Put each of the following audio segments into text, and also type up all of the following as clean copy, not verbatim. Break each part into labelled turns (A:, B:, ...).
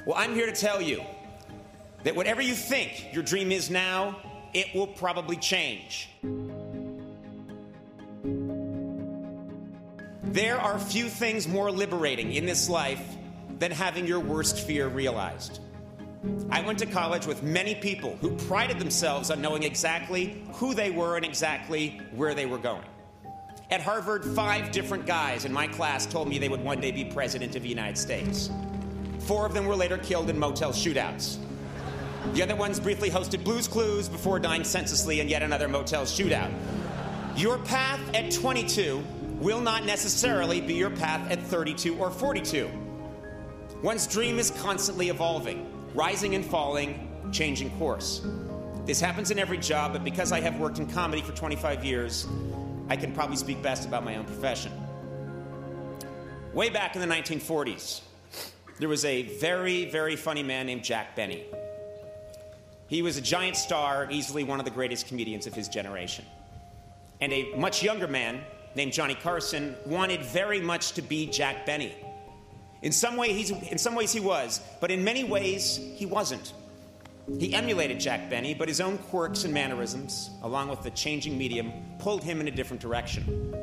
A: Well, I'm here to tell you that whatever you think your dream is now, it will probably change. There are few things more liberating in this life than having your worst fear realized. I went to college with many people who prided themselves on knowing exactly who they were and exactly where they were going. At Harvard, 5 different guys in my class told me they would one day be president of the United States. 4 of them were later killed in motel shootouts. The other ones briefly hosted Blue's Clues before dying senselessly in yet another motel shootout. Your path at 22 will not necessarily be your path at 32 or 42. One's dream is constantly evolving, rising and falling, changing course. This happens in every job, but because I have worked in comedy for 25 years, I can probably speak best about my own profession. Way back in the 1940s, there was a very, very funny man named Jack Benny. He was a giant star, easily one of the greatest comedians of his generation. And a much younger man named Johnny Carson wanted very much to be Jack Benny. In some ways he was, but in many ways he wasn't. He emulated Jack Benny, but his own quirks and mannerisms, along with the changing medium, pulled him in a different direction.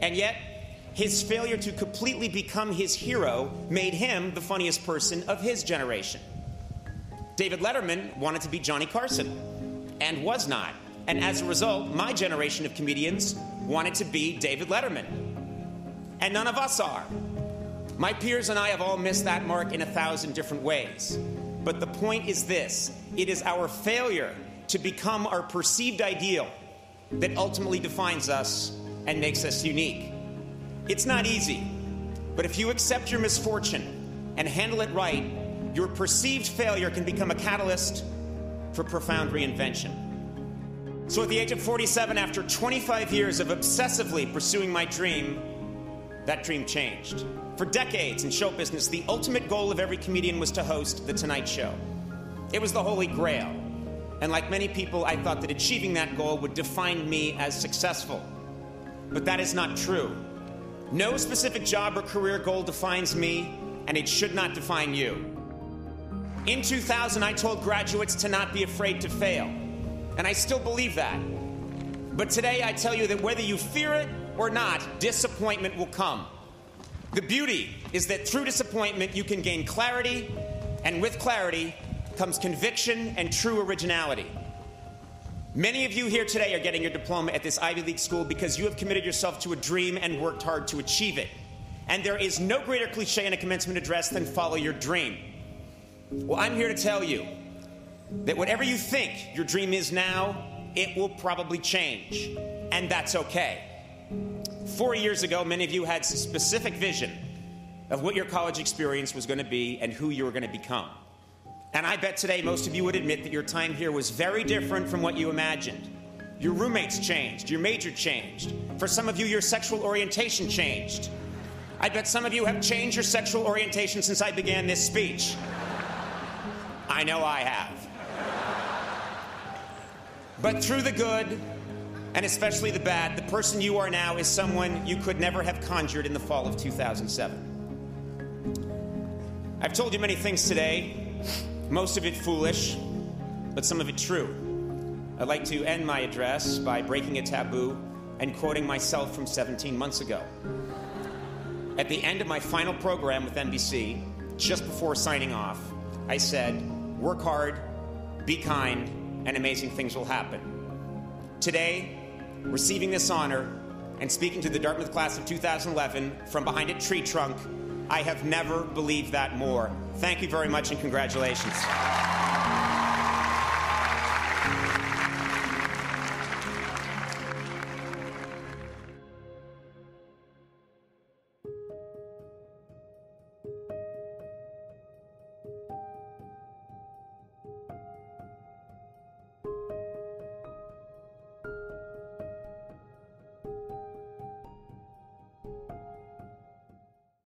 A: And yet, his failure to completely become his hero made him the funniest person of his generation. David Letterman wanted to be Johnny Carson, and was not. And as a result, my generation of comedians wanted to be David Letterman. And none of us are. My peers and I have all missed that mark in 1,000 different ways. But the point is this: it is our failure to become our perceived ideal that ultimately defines us and makes us unique. It's not easy, but if you accept your misfortune and handle it right, your perceived failure can become a catalyst for profound reinvention. So at the age of 47, after 25 years of obsessively pursuing my dream, that dream changed. For decades in show business, the ultimate goal of every comedian was to host The Tonight Show. It was the holy grail. And like many people, I thought that achieving that goal would define me as successful. But that is not true. No specific job or career goal defines me, and it should not define you. In 2000, I told graduates to not be afraid to fail. And I still believe that. But today, I tell you that whether you fear it or not, disappointment will come. The beauty is that through disappointment, you can gain clarity, and with clarity comes conviction and true originality. Many of you here today are getting your diploma at this Ivy League school because you have committed yourself to a dream and worked hard to achieve it. And there is no greater cliche in a commencement address than follow your dream. Well, I'm here to tell you that whatever you think your dream is now, it will probably change, and that's okay. 4 years ago, many of you had a specific vision of what your college experience was going to be and who you were going to become. And I bet today most of you would admit that your time here was very different from what you imagined. Your roommates changed, your major changed. For some of you, your sexual orientation changed. I bet some of you have changed your sexual orientation since I began this speech. I know I have. But through the good, and especially the bad, the person you are now is someone you could never have conjured in the fall of 2007. I've told you many things today, most of it foolish, but some of it true. I'd like to end my address by breaking a taboo and quoting myself from 17 months ago. At the end of my final program with NBC, just before signing off, I said, work hard, be kind, and amazing things will happen. Today, receiving this honor and speaking to the Dartmouth class of 2011 from behind a tree trunk, I have never believed that more. Thank you very much and congratulations.